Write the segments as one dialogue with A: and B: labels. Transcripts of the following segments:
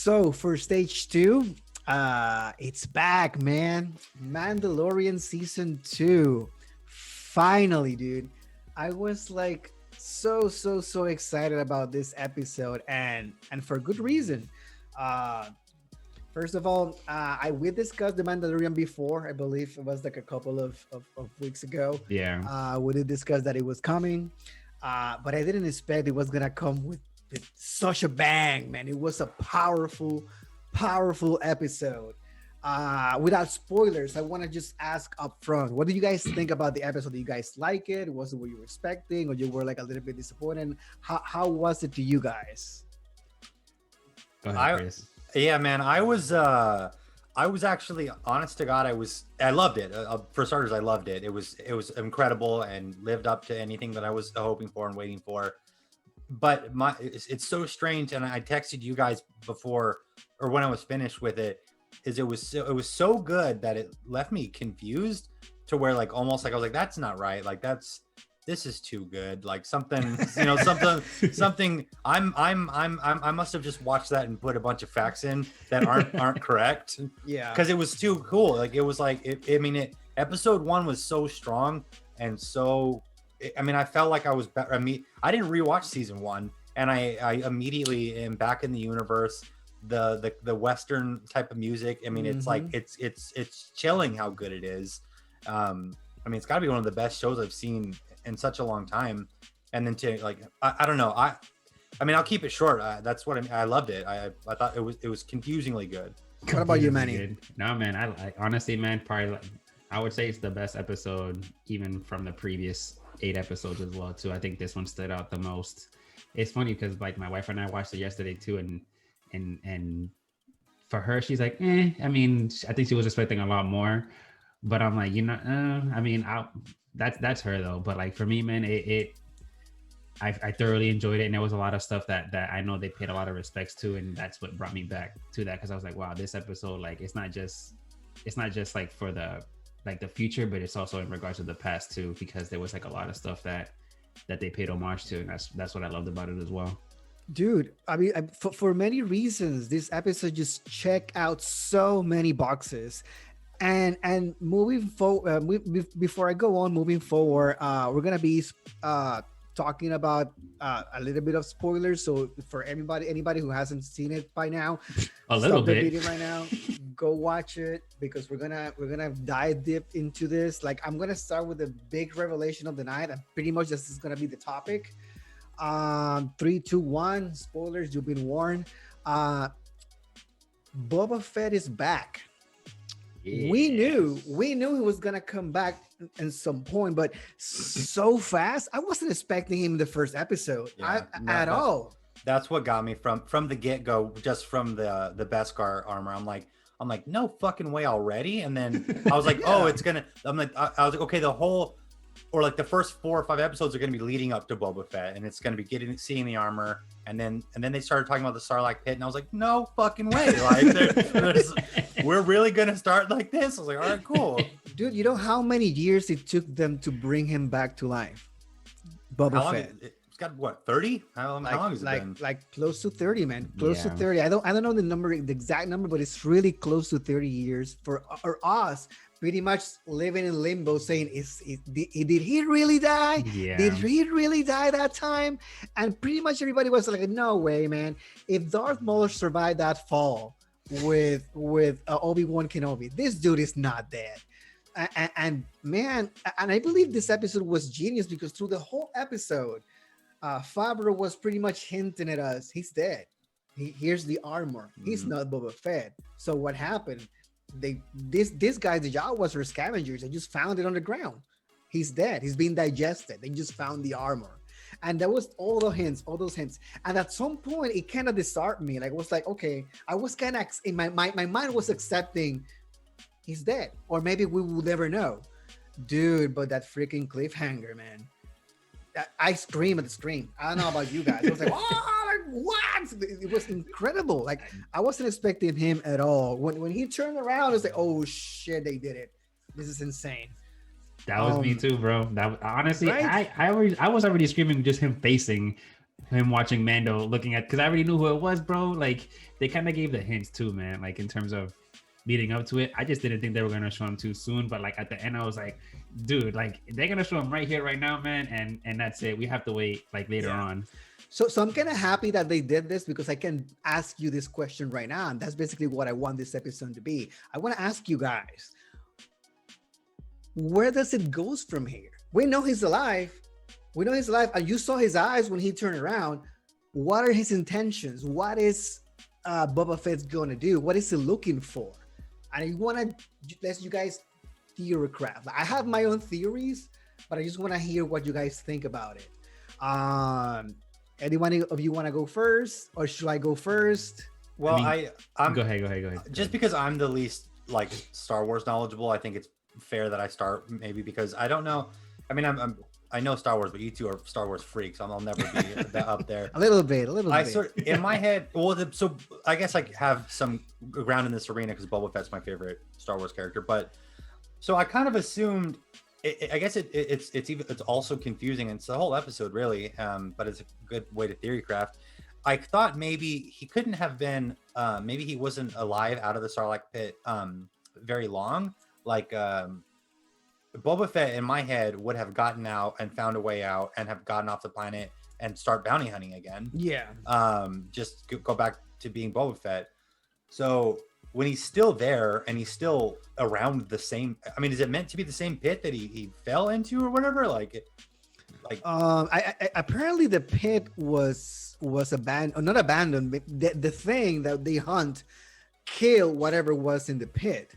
A: So for stage two, it's back, man. Mandalorian season 2. Finally, dude. I was like so excited about this episode, and for good reason. Uh First of all, we discussed the Mandalorian before. I believe it was like a couple of weeks ago.
B: Yeah.
A: We did discuss that it was coming, but I didn't expect it was gonna come with such a bang, man. It was a powerful episode. Without spoilers, I want to just ask up front, what do you guys think about the episode? Do you guys like it? Was it what you were expecting, or you were like a little bit disappointed? How was it to you guys?
B: Go ahead, Chris.
C: Yeah, man, I was actually, honest to God, I loved it. For starters, I loved it. It was incredible and lived up to anything that I was hoping for and waiting for. But it's so strange, and I texted you guys before, or when I was finished with it, it was so good that it left me confused to where like almost like I was like, that's not right. Like this is too good. Like something, something. I must have just watched that and put a bunch of facts in that aren't correct.
A: Yeah,
C: because it was too cool. Like it was like episode 1 was so strong and so. I felt like I was better. I didn't rewatch season 1, and I immediately am back in the universe. The Western type of music. It's like it's chilling how good it is. It's got to be one of the best shows I've seen in such a long time. And then to like, I don't know. I'll keep it short. That's what I loved it. I thought it was confusingly good.
A: What about you, Manny?
B: No, man. I honestly, man, probably I would say it's the best episode, even from the previous 8 episodes as well too. I think this one stood out the most. It's funny because like my wife and I watched it yesterday too, and for her she's like, I think she was expecting a lot more, but I'm like, that's her though. But like for me, man, I thoroughly enjoyed it, and there was a lot of stuff that I know they paid a lot of respects to, and that's what brought me back to that, because I was like, wow, this episode, like it's not just like for the future, but it's also in regards to the past too, because there was like a lot of stuff that they paid homage to, and that's what I loved about it as well.
A: Dude, for many reasons, this episode just checked out so many boxes. And moving forward, before I go on, moving forward, we're gonna be talking about a little bit of spoilers. So for anybody who hasn't seen it by now,
B: a little bit
A: the video right now, go watch it, because we're gonna dive deep into this. Like, I'm gonna start with the big revelation of the night, and pretty much this is gonna be the topic. 3, 2, 1, spoilers, you've been warned. Boba Fett is back. Yes. We knew he was gonna come back at some point, but so fast. I wasn't expecting him in the first episode at all.
C: That's what got me from the get-go, just from the Beskar armor. I'm like, no fucking way already. And then I was like, oh, it's gonna. I was like, okay, the first 4 or 5 episodes are going to be leading up to Boba Fett, and it's going to be seeing the armor, and then they started talking about the Sarlacc pit, and I was like, no fucking way, like we're really going to start like this. I was like, all right, cool.
A: Dude, you know how many years it took them to bring him back to life? Boba Fett.
C: It's got what, 30? How long has it been?
A: Like close to 30, man. Close to 30. I don't know the exact number, but it's really close to 30 years for us. Pretty much living in limbo, saying, did he really die?
B: Yeah.
A: Did he really die that time? And pretty much everybody was like, no way, man. If Darth Maul survived that fall with Obi-Wan Kenobi, this dude is not dead. And man, and I believe this episode was genius, because through the whole episode, Favreau was pretty much hinting at us, he's dead. Here's the armor. He's not Boba Fett. So what happened? This guy, the Jawas were scavengers. They just found it on the ground. He's dead. He's being digested. They just found the armor, and that was all those hints. And at some point, it kind of disarmed me. Like, it was like, okay, I was kind of in my mind was accepting he's dead, or maybe we will never know, dude. But that freaking cliffhanger, man. I scream at the screen. I don't know about you guys. I was like, oh, what? It was incredible. Like, I wasn't expecting him at all. When he turned around, I was like, oh shit, they did it. This is insane.
B: That was me too, bro. That honestly,
A: right?
B: I was already screaming just him facing him watching Mando looking at, because I already knew who it was, bro. Like they kind of gave the hints too, man. Like in terms of leading up to it, I just didn't think they were gonna show him too soon. But like at the end, I was like, dude, like they're gonna show him right here, right now, man. And that's it. We have to wait like later on.
A: So I'm kind of happy that they did this because I can ask you this question right now, and that's basically what I want this episode to be. I want to ask you guys, where does it goes from here? We know he's alive. We know he's alive, and you saw his eyes when he turned around. What are his intentions? What is Boba Fett's going to do? What is he looking for? And I want to let you guys theorycraft. I have my own theories, but I just want to hear what you guys think about it. Anyone of you want to go first, or should I go first?
C: Well, I'm
B: go ahead.
C: Just because I'm the least like Star Wars knowledgeable, I think it's fair that I start, maybe because I don't know. I mean, I know Star Wars, but you two are Star Wars freaks. I'll never be up there.
A: A little bit.
C: In my head, so I guess I have some ground in this arena because Boba Fett's my favorite Star Wars character. But so I kind of assumed. I guess it's also confusing, and it's the whole episode really. But it's a good way to theorycraft. I thought maybe he couldn't have been. Maybe he wasn't alive out of the Sarlacc pit very long. Like Boba Fett in my head would have gotten out and found a way out and have gotten off the planet and start bounty hunting again.
A: Yeah.
C: Just go back to being Boba Fett. So when he's still there and he's still around the same, I mean, is it meant to be the same pit that he fell into or whatever?
A: I apparently the pit was abandoned, or not abandoned. The thing that they hunt killed whatever was in the pit.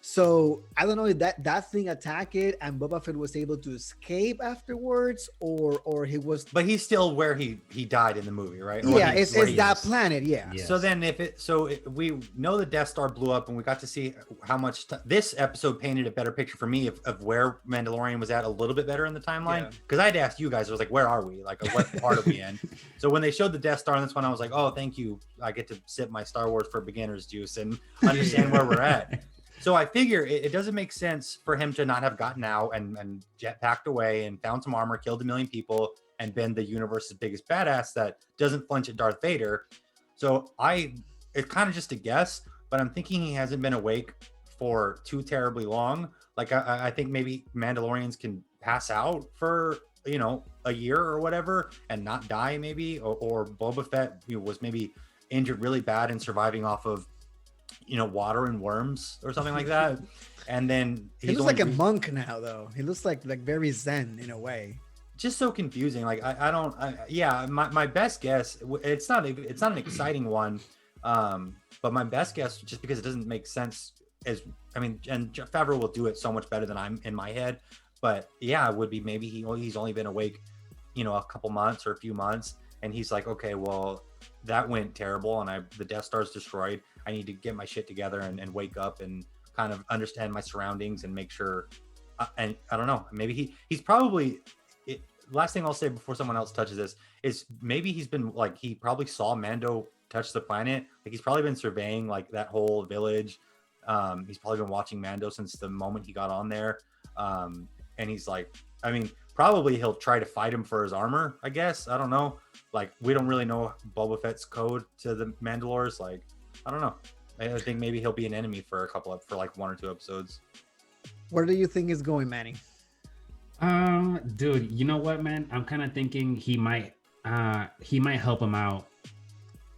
A: So I don't know if that thing attacked it and Boba Fett was able to escape afterwards, or he was.
C: But he's still where he died in the movie, right?
A: Yeah, it's that planet. Yeah.
B: Yes.
C: So then we know the Death Star blew up, and we got to see how much this episode painted a better picture for me of where Mandalorian was at a little bit better in the timeline. Because I had asked you guys, I was like, where are we? Like, what part are we in? So when they showed the Death Star in this one, I was like, oh, thank you. I get to sip my Star Wars for beginners juice and understand where we're at. So I figure it doesn't make sense for him to not have gotten out and jetpacked away and found some armor, killed 1 million people, and been the universe's biggest badass that doesn't flinch at Darth Vader. So it's kind of just a guess, but I'm thinking he hasn't been awake for too terribly long. Like I think maybe Mandalorians can pass out for a year or whatever and not die maybe, or Boba Fett was maybe injured really bad and surviving off of water and worms or something like that. And then
A: he looks like a monk now, though. He looks like very zen in a way.
C: Just so confusing. Like my best guess, it's not an exciting one, but my best guess, just because it doesn't make sense, and Favreau will do it so much better than I'm in my head, but yeah, it would be maybe he's only been awake a couple months or a few months, and he's like, okay, well, that went terrible and the Death Star's destroyed. I need to get my shit together and wake up and kind of understand my surroundings and make sure. And I don't know, maybe he's probably. Last thing I'll say before someone else touches this is maybe he's been like, he probably saw Mando touch the planet. Like he's probably been surveying like that whole village. He's probably been watching Mando since the moment he got on there. And he's like, probably he'll try to fight him for his armor, I guess. I don't know. Like, we don't really know Boba Fett's code to the Mandalores. Like, I don't know. I think maybe he'll be an enemy for like 1 or 2 episodes.
A: Where do you think it's going, Manny?
B: Dude, you know what, man? I'm kind of thinking he might help him out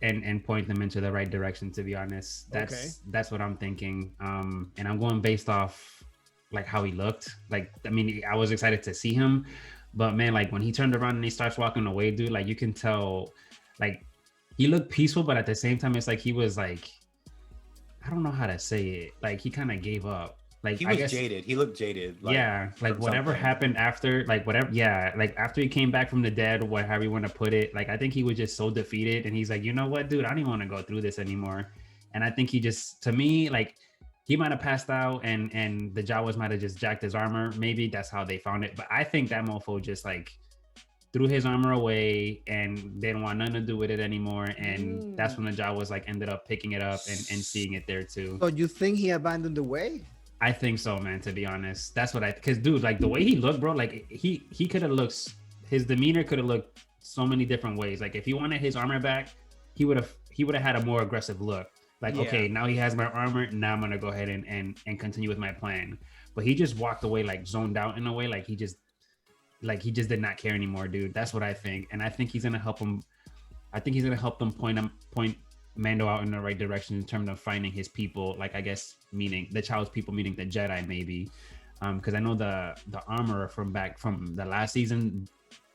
B: and point them into the right direction, to be honest. That's what I'm thinking. And I'm going based off like how he looked. Like, I was excited to see him, but man, like when he turned around and he starts walking away, dude, like you can tell, like he looked peaceful, but at the same time, it's like he was like, I don't know how to say it. Like he kind of gave up. Like
C: he was jaded. He looked jaded.
B: Like, yeah, like whatever happened after, like whatever. Yeah, like after he came back from the dead, whatever you want to put it. Like I think he was just so defeated, and he's like, you know what, dude, I don't even want to go through this anymore. And I think he just, to me, like he might have passed out, and the Jawas might have just jacked his armor. Maybe that's how they found it. But I think that mofo just like threw his armor away and didn't want nothing to do with it anymore. And that's when the Jawas like ended up picking it up and seeing it there too.
A: So you think he abandoned the way?
B: I think so, man, to be honest. That's what because dude, like the way he looked, bro, like he could have looked, his demeanor could have looked so many different ways. Like if he wanted his armor back, he would have had a more aggressive look. Like,
A: Yeah.
B: okay, now he has my armor. Now I'm gonna go ahead and continue with my plan. But he just walked away, like zoned out in a way, like he just did not care anymore, dude. That's what I think, and I think he's gonna help him. I think he's gonna help them point Mando out in the right direction in terms of finding his people. Like I guess meaning the child's people, meaning the Jedi, maybe. Because I know the armorer from the last season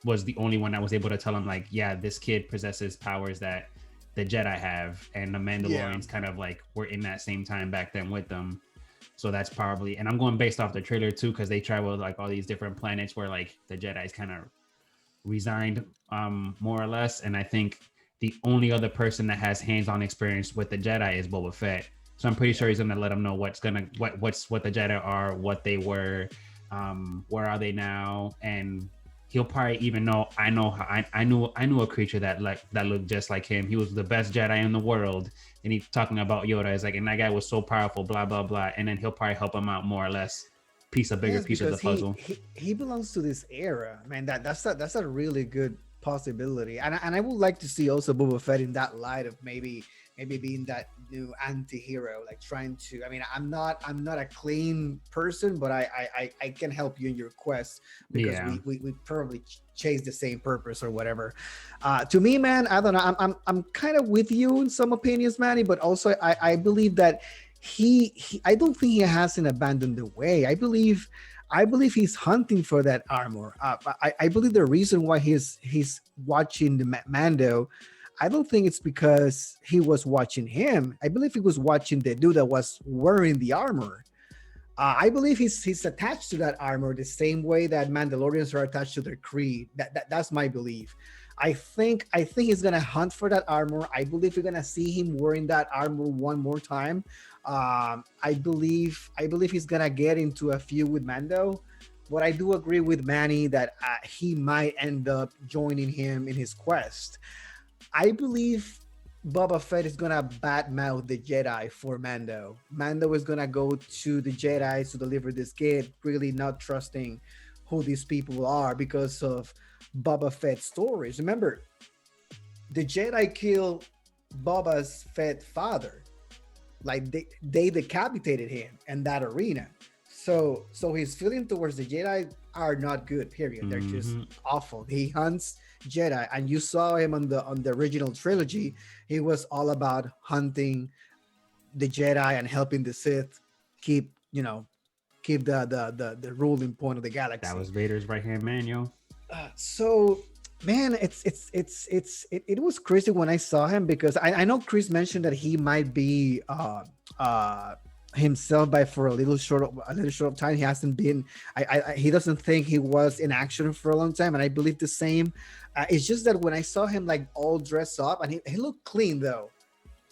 B: was the only one that was able to tell him, like, yeah, this kid possesses powers that the Jedi have, and the Mandalorians kind of like were in that same time back then with them. So that's probably, and I'm going based off the trailer too, because they travel like all these different planets where like the Jedi's kind of resigned, more or less. And I think the only other person that has hands-on experience with the Jedi is Boba Fett. So I'm pretty sure he's gonna let them know what the Jedi are, what they were, where are they now, and he'll probably even know. I knew a creature that looked just like him. He was the best Jedi in the world, and he's talking about Yoda. It's like, and that guy was so powerful, blah blah blah. And then he'll probably help him out more or less, piece of bigger piece of the puzzle.
A: He belongs to this era, man. That's a really good possibility, and I would like to see also Boba Fett in that light of maybe being that new anti-hero, like trying to, I mean, I'm not a clean person, but I can help you in your quest because we probably chase the same purpose or whatever. To me, man, I don't know, I'm kind of with you in some opinions, Manny, but also I believe that he I don't think he hasn't abandoned the way. I believe he's hunting for that armor. I believe the reason why he's watching the Mando, I don't think it's because he was watching him. I believe he was watching the dude that was wearing the armor. I believe he's attached to that armor the same way that Mandalorians are attached to their creed. That's my belief. I think he's gonna hunt for that armor. I believe we're gonna see him wearing that armor one more time. I believe he's gonna get into a feud with Mando, but I do agree with Manny that he might end up joining him in his quest. I believe Boba Fett is gonna badmouth the Jedi for Mando. Mando is gonna go to the Jedi to deliver this gift, really not trusting who these people are because of Boba Fett's stories. Remember, the Jedi killed Boba Fett's father. Like they decapitated him in that arena. So his feeling towards the Jedi are not good, period. They're just awful. He hunts Jedi, and you saw him on the original trilogy. He was all about hunting the Jedi and helping the Sith keep the ruling point of the galaxy.
B: That was Vader's right hand man, yo.
A: So man, it was crazy when I saw him, because I know Chris mentioned that he might be himself by for a little short of time. He hasn't been, he doesn't think he was in action for a long time, and I believe the same. It's just that when I saw him like all dressed up, and he looked clean though.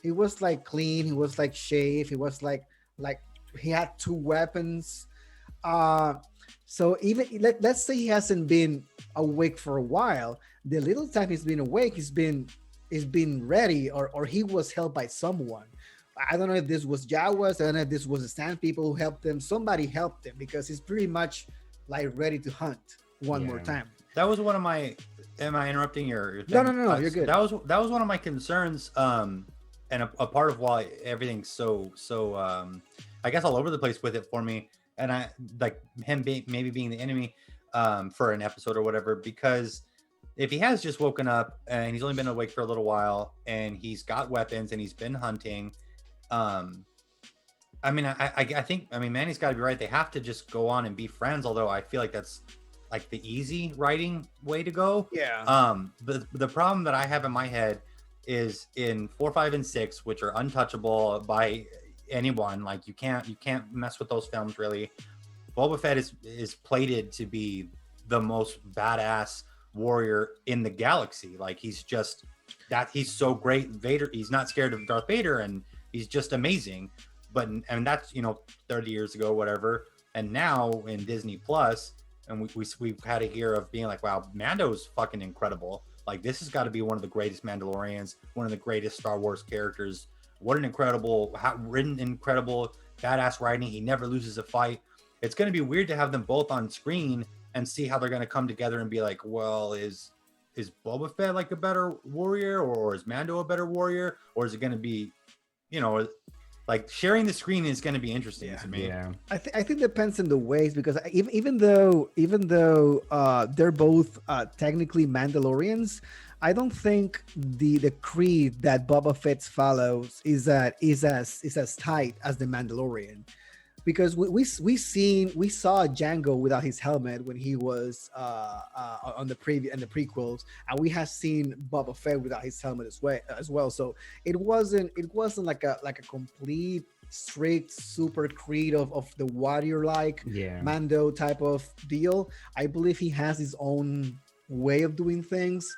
A: He was like clean, he was like shaved, he was like he had two weapons. So even let's say he hasn't been awake for a while, the little time he's been awake, he's been ready, or he was helped by someone. I don't know if this was Jawas, I don't know if this was the Sand people who helped him. Somebody helped him, because he's pretty much like ready to hunt one more time.
C: That was one of my. Am I interrupting your
A: thing? No, you're good.
C: That was one of my concerns, and a part of why everything's so I guess all over the place with it for me. And I like him maybe being the enemy for an episode or whatever, because if he has just woken up and he's only been awake for a little while and he's got weapons and he's been hunting, I mean, I think, I mean, Manny's got to be right. They have to just go on and be friends, although I feel like that's like the easy writing way to go.
A: Yeah.
C: The problem that I have in my head is in 4, 5, and 6, which are untouchable by anyone. Like you can't mess with those films really. Boba Fett is plated to be the most badass warrior in the galaxy. Like he's so great. Vader, he's not scared of Darth Vader, and he's just amazing. But and that's 30 years ago, whatever. And now in Disney Plus, and we've had a year of being like, wow, Mando's fucking incredible. Like this has got to be one of the greatest Mandalorians, one of the greatest Star Wars characters. What an incredible badass writing. He never loses a fight. It's going to be weird to have them both on screen and see how they're going to come together and be like, well, is is Boba Fett like a better warrior, or is Mando a better warrior, or is it going to be, you know, like sharing the screen is going to be interesting to me.
B: Yeah.
A: I think it depends on the ways, because even though they're both technically Mandalorians, I don't think the creed that Boba Fett follows is as tight as the Mandalorian, because we saw Django without his helmet when he was on the prequels, and we have seen Boba Fett without his helmet as well. So it wasn't like a complete strict super creed of the warrior like
B: Yeah.
A: Mando type of deal. I believe he has his own way of doing things,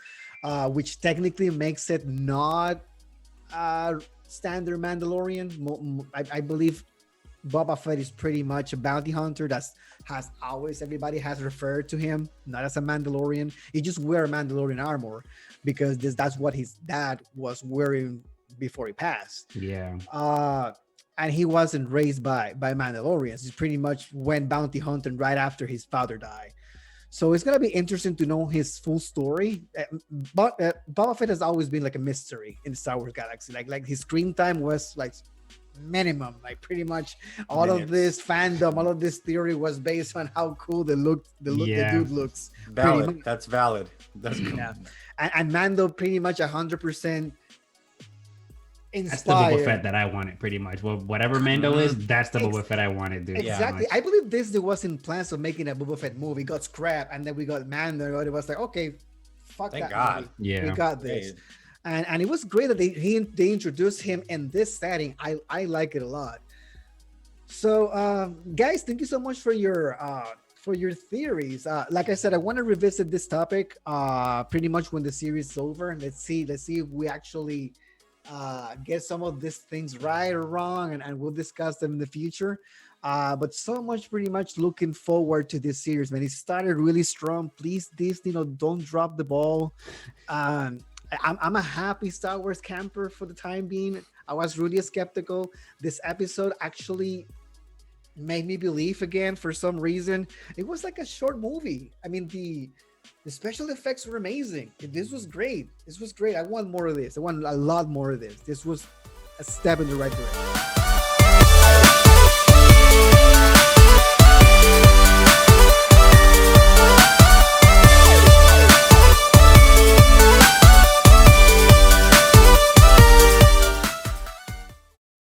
A: which technically makes it not standard Mandalorian. I believe Boba Fett is pretty much a bounty hunter. Everybody has referred to him not as a Mandalorian. He just wear Mandalorian armor because that's what his dad was wearing before he passed.
B: Yeah.
A: And he wasn't raised by Mandalorians. He pretty much went bounty hunting right after his father died. So it's gonna be interesting to know his full story. But Boba Fett has always been like a mystery in the Star Wars galaxy. Like his screen time was like minimum. Like pretty much all
C: Minutes.
A: of this fandom, all of this theory was based on how cool the dude looks.
C: Valid. That's valid. That's cool.
A: Yeah, and Mando pretty much 100%.
B: That's the Boba
A: Inspired.
B: Fett that I wanted, pretty much. Well, whatever Mando is, that's the Boba Fett I wanted, dude.
A: Exactly.
B: Yeah.
A: I believe there was in plans of making a Boba Fett movie. It got scrapped, and then we got Mando. It was like, okay, fuck
C: Thank
A: that
C: God.
A: movie.
B: Yeah.
A: We got this.
C: Hey,
A: And it was great that they introduced him in this setting. I like it a lot. So guys, thank you so much for your theories. Like I said, I want to revisit this topic pretty much when the series is over. Let's see if we actually get some of these things right or wrong, and we'll discuss them in the future. But so much pretty much looking forward to this series, man. It started really strong. Please, Disney, don't drop the ball. I'm a happy Star Wars camper for the time being. I was really skeptical. This episode actually made me believe again for some reason. It was like a short movie. I mean, the special effects were amazing. This was great. I want more of this. I want a lot more of this. This was a step in the right direction.